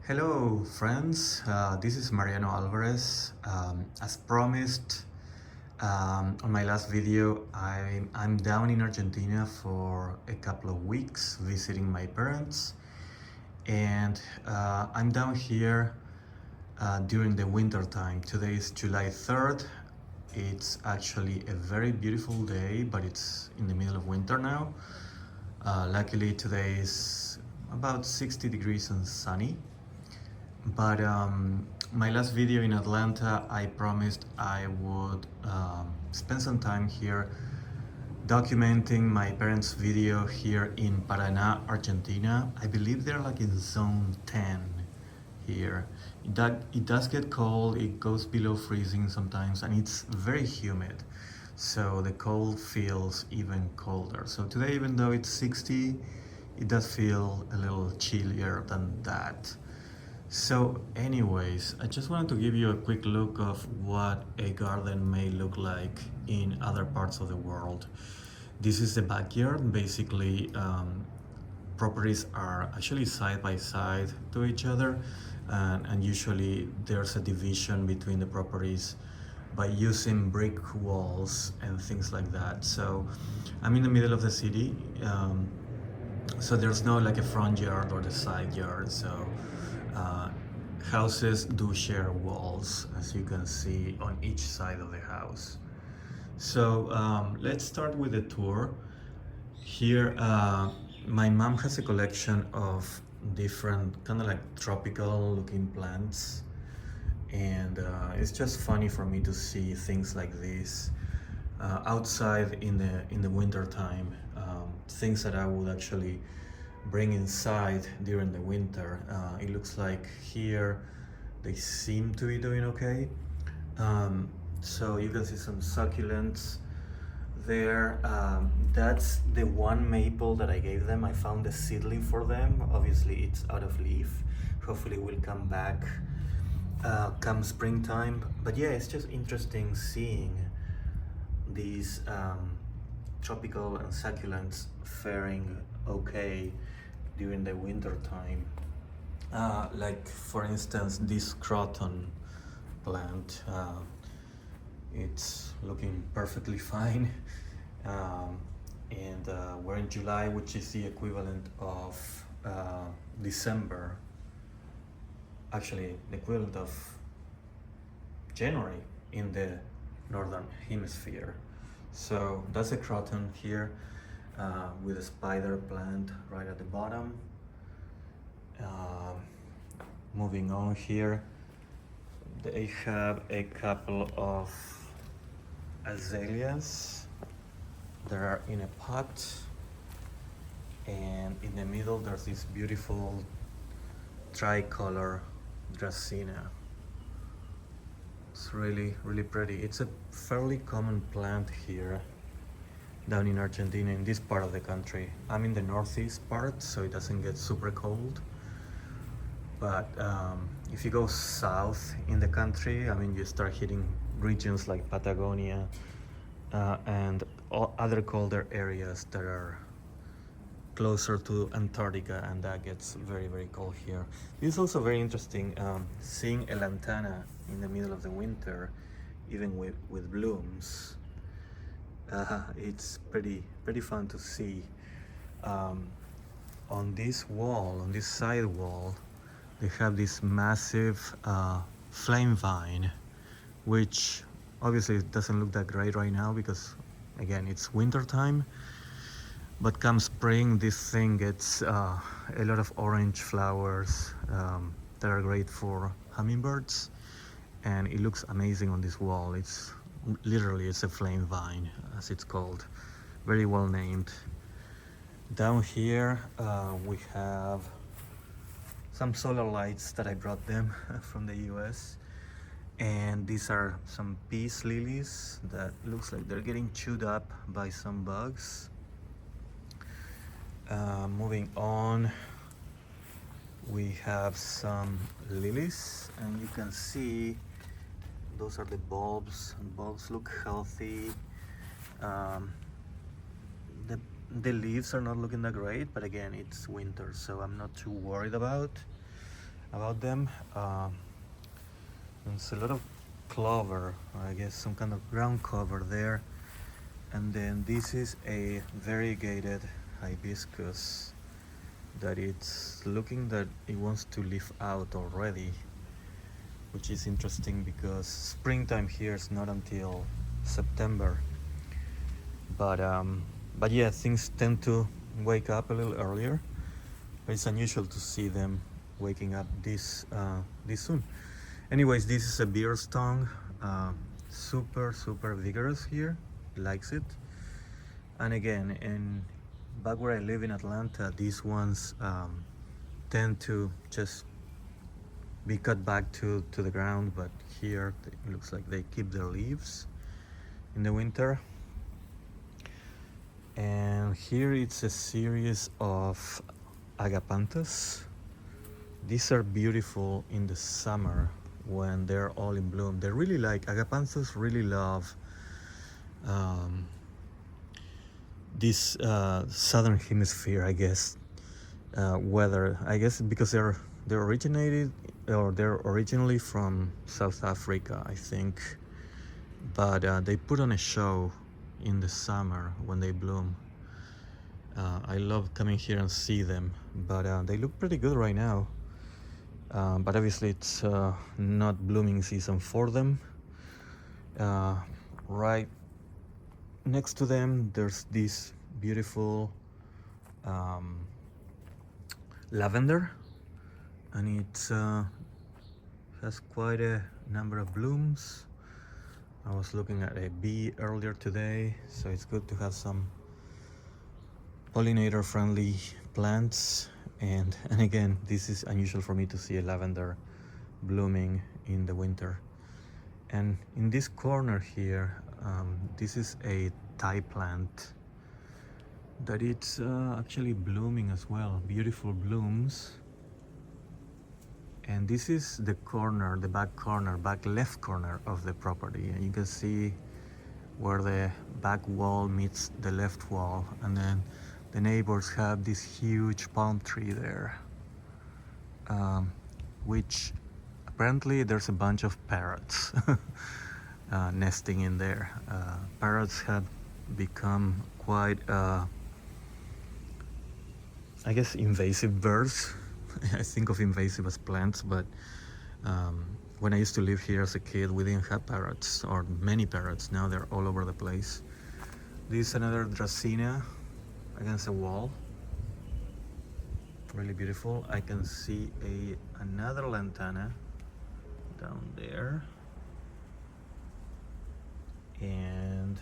Hello, friends. This is Mariano Alvarez. As promised on my last video, I'm down in Argentina for a couple of weeks visiting my parents, and I'm down here during the winter time. Today is July 3rd. It's actually a very beautiful day, but it's in the middle of winter now. Luckily, today is about 60 degrees and sunny. But my last video in Atlanta, I promised I would spend some time here documenting my parents' video here in Paraná, Argentina. I believe they're like in zone 10 here. It does get cold, it goes below freezing sometimes, and it's very humid. So the cold feels even colder. So today, even though it's 60, it does feel a little chillier than that. So anyways, I just wanted to give you a quick look of what a garden may look like in other parts of the world. This is the backyard. Basically, properties are actually side by side to each other, and usually there's a division between the properties by using brick walls and things like that. So I'm in the middle of the city, so there's no like a front yard or the side yard. So uh, houses do share walls, as you can see on each side of the house. So let's start with the tour. Here, my mom has a collection of different kind of like tropical looking plants, and it's just funny for me to see things like this outside in the winter time. Things that I would actually bring inside during the winter. It looks like here they seem to be doing okay. So you can see some succulents there. That's the one maple that I gave them. I found a seedling for them. Obviously it's out of leaf. Hopefully it will come back come springtime. But yeah, it's just interesting seeing these tropical and succulents faring okay during the winter time. Like for instance, this croton plant, it's looking perfectly fine. And we're in July, which is the equivalent of December. Actually, the equivalent of January in the northern hemisphere. So that's a croton here with a spider plant right at the bottom. Moving on here, they have a couple of azaleas that are in a pot, and in the middle there's this beautiful tricolor Dracaena. It's really pretty. It's a fairly common plant here down in Argentina, in this part of the country. I'm in the northeast part, so it doesn't get super cold. But if you go south in the country, I mean, you start hitting regions like Patagonia and all other colder areas that are closer to Antarctica, and that gets very cold here. This is also very interesting, seeing a lantana in the middle of the winter, even with blooms. It's pretty fun to see. On this wall, on this side wall, they have this massive flame vine, which obviously it doesn't look that great right now because again it's winter time. But come spring, this thing gets a lot of orange flowers that are great for hummingbirds, and it looks amazing on this wall. It's literally, it's a flame vine, as it's called. Very well named. Down here we have some solar lights that I brought them from the US, and these are some peace lilies that looks like they're getting chewed up by some bugs. Moving on, we have some lilies, and you can see those are the bulbs. Bulbs look healthy. The leaves are not looking that great, but again, it's winter, so I'm not too worried about. about them. There's a lot of clover, I guess some kind of ground cover there. And then this is a variegated hibiscus that it's looking that it wants to leaf out already, which is interesting because springtime here is not until September. But yeah, things tend to wake up a little earlier. But it's unusual to see them waking up this soon. Anyways, this is a bear's tongue, super vigorous here, likes it. And again, back where I live in Atlanta, these ones tend to just be cut back to the ground, but here it looks like they keep their leaves in the winter. And here it's a series of agapanthus. These are beautiful in the summer when they're all in bloom. They really like, agapanthus really love this southern hemisphere, I guess, weather. I guess because they're originally from South Africa, I think. But they put on a show in the summer when they bloom. I love coming here and see them, but they look pretty good right now. But obviously it's not blooming season for them. Right next to them, there's this beautiful lavender, and it has quite a number of blooms. I was looking at a bee earlier today, so it's good to have some pollinator friendly plants. And again, this is unusual for me to see a lavender blooming in the winter. And in this corner here, this is a Thai plant that it's actually blooming as well. Beautiful blooms. And this is the corner, the back left corner of the property. And you can see where the back wall meets the left wall. And then the neighbors have this huge palm tree there, which apparently there's a bunch of parrots nesting in there. Parrots have become quite, I guess, invasive birds. I think of invasive as plants, but when I used to live here as a kid, we didn't have parrots, or many parrots. Now they're all over the place. This is another Dracaena against a wall. Really beautiful. I can see another lantana down there, and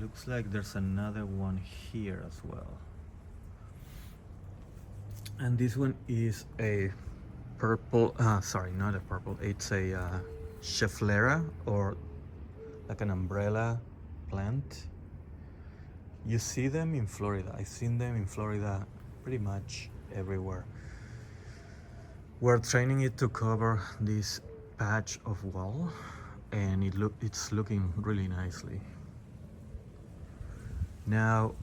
looks like there's another one here as well. And this one is a purple, sorry, not a purple, it's a Schefflera, or like an umbrella plant. You see them in Florida. I've seen them in Florida pretty much everywhere. We're training it to cover this patch of wall, and it's looking really nicely. Now,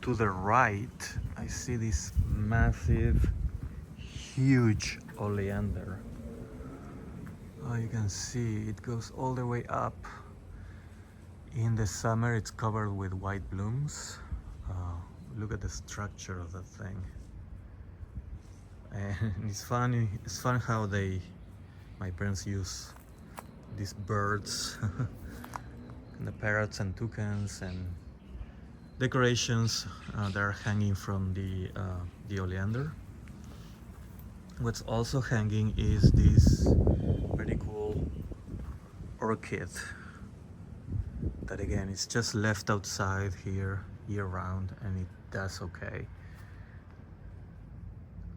to the right, I see this massive, huge oleander. You can see it goes all the way up. In the summer, it's covered with white blooms. Look at the structure of that thing. And it's funny. It's fun how my parents use these birds, and the parrots and toucans and decorations that are hanging from the oleander. What's also hanging is this pretty cool orchid that, again, it's just left outside here year-round, and it does okay.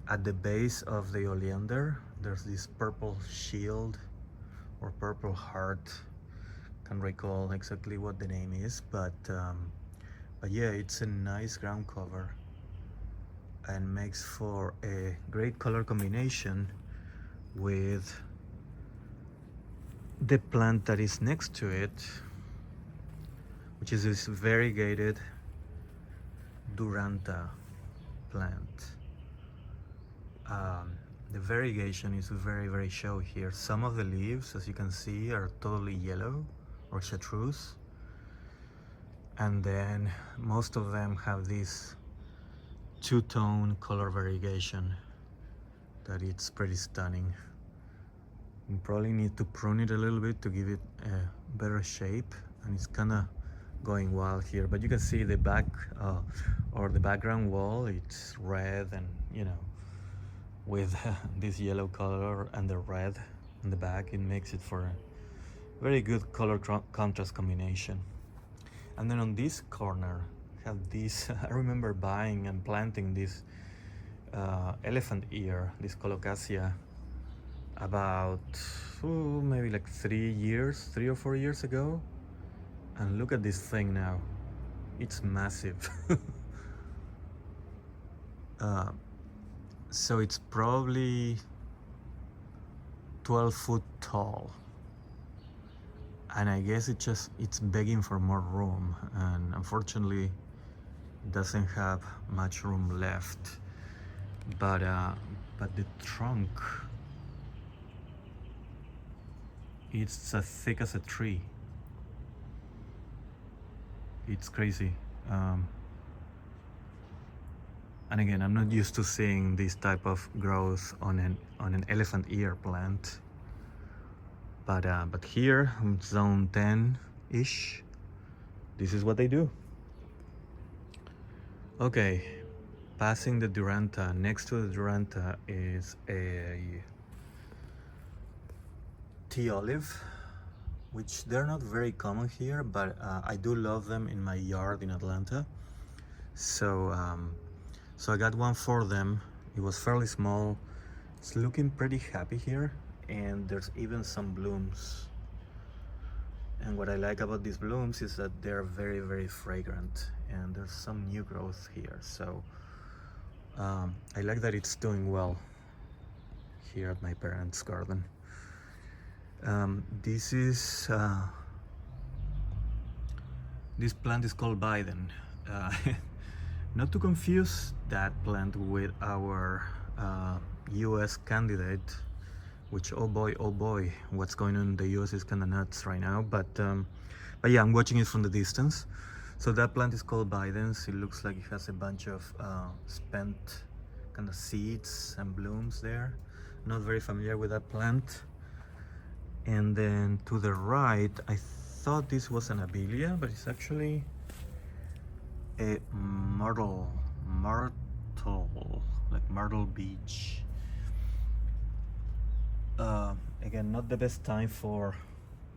At the base of the oleander, there's this purple shield or purple heart. Can't recall exactly what the name is, but yeah, it's a nice ground cover and makes for a great color combination with the plant that is next to it, which is this variegated Duranta. plant. The variegation is very showy here. Some of the leaves, as you can see, are totally yellow or chartreuse, and then most of them have this two-tone color variegation that it's pretty stunning. You probably need to prune it a little bit to give it a better shape, and it's kind of going wild here, but you can see the back or the background wall, it's red, and you know, with this yellow color and the red in the back, it makes it for a very good color contrast combination. And then on this corner have this I remember buying and planting this elephant ear, this colocasia, about maybe like 3 or 4 years ago, and look at this thing now. It's massive. So it's probably 12 foot tall, and I guess it's begging for more room, and unfortunately it doesn't have much room left. But the trunk, it's as thick as a tree. It's crazy. And again, I'm not used to seeing this type of growth on an elephant ear plant. But here, in zone 10-ish, this is what they do. Okay, passing the Duranta. Next to the Duranta is a tea olive, which they're not very common here, but I do love them in my yard in Atlanta. So I got one for them. It was fairly small. It's looking pretty happy here, and there's even some blooms. And what I like about these blooms is that they're very fragrant, and there's some new growth here. So I like that it's doing well here at my parents' garden. This plant is called Biden. Not to confuse that plant with our US candidate, which oh boy, what's going on in the US is kind of nuts right now. But yeah, I'm watching it from the distance. So that plant is called Biden's. It looks like it has a bunch of spent kind of seeds and blooms there. Not very familiar with that plant. And then to the right, I thought this was an abelia, but it's actually a myrtle, like Myrtle Beach. Again, not the best time for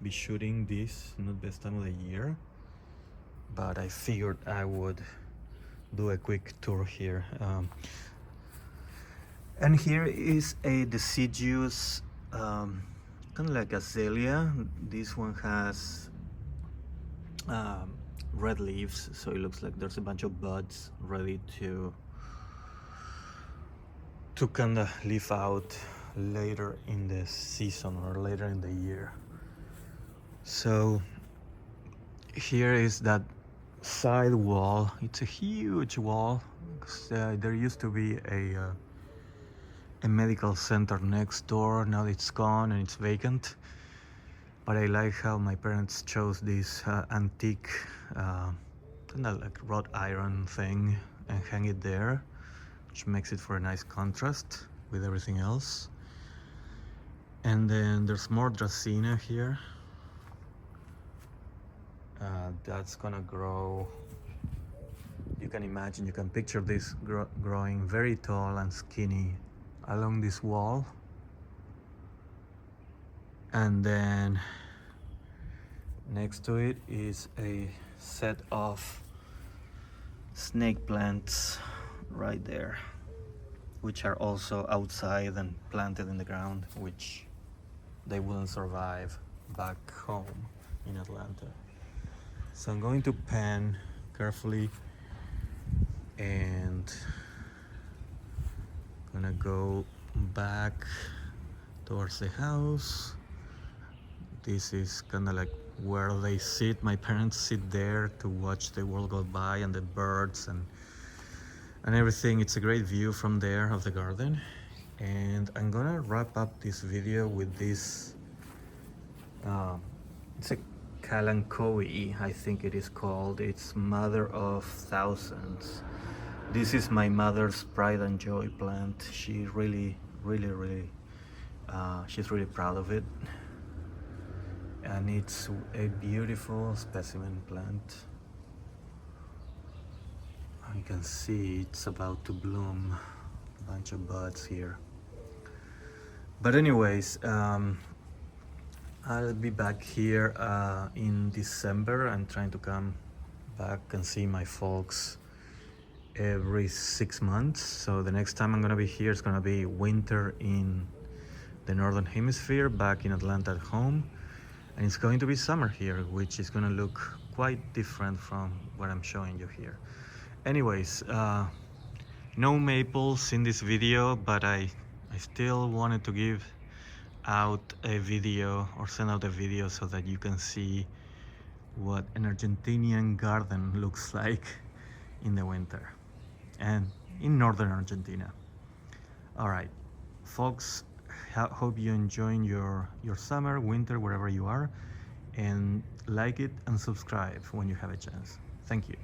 be shooting this, not best time of the year, but I figured I would do a quick tour here. And here is a deciduous, kind of like azalea. This one has red leaves, so it looks like there's a bunch of buds ready to kind of leaf out later in the season or later in the year. So here is that side wall. It's a huge wall. There used to be a medical center next door. Now it's gone and it's vacant. But I like how my parents chose this antique kind of like wrought iron thing and hang it there, which makes it for a nice contrast with everything else. And then there's more Dracaena here. That's gonna grow. You can imagine, you can picture this growing very tall and skinny along this wall. And then next to it is a set of snake plants right there, which are also outside and planted in the ground, which they wouldn't survive back home in Atlanta. So I'm going to pan carefully and gonna go back towards the house. This is kind of like where they sit. My parents sit there to watch the world go by and the birds and everything. It's a great view from there of the garden. And I'm gonna wrap up this video with this. It's a Kalanchoe, I think it is called. It's Mother of Thousands. This is my mother's pride and joy plant. She really, she's really proud of it. And it's a beautiful specimen plant. You can see it's about to bloom. A bunch of buds here. But anyways, I'll be back here in December. I'm trying to come back and see my folks every 6 months. So the next time I'm gonna be here is gonna be winter in the Northern Hemisphere, back in Atlanta at home. And it's going to be summer here, which is gonna look quite different from what I'm showing you here. Anyways, no maples in this video, but I still wanted to give out a video or send out a video so that you can see what an Argentinian garden looks like in the winter and in northern Argentina. All right, folks, hope you enjoying your summer, winter, wherever you are, and like it and subscribe when you have a chance. Thank you.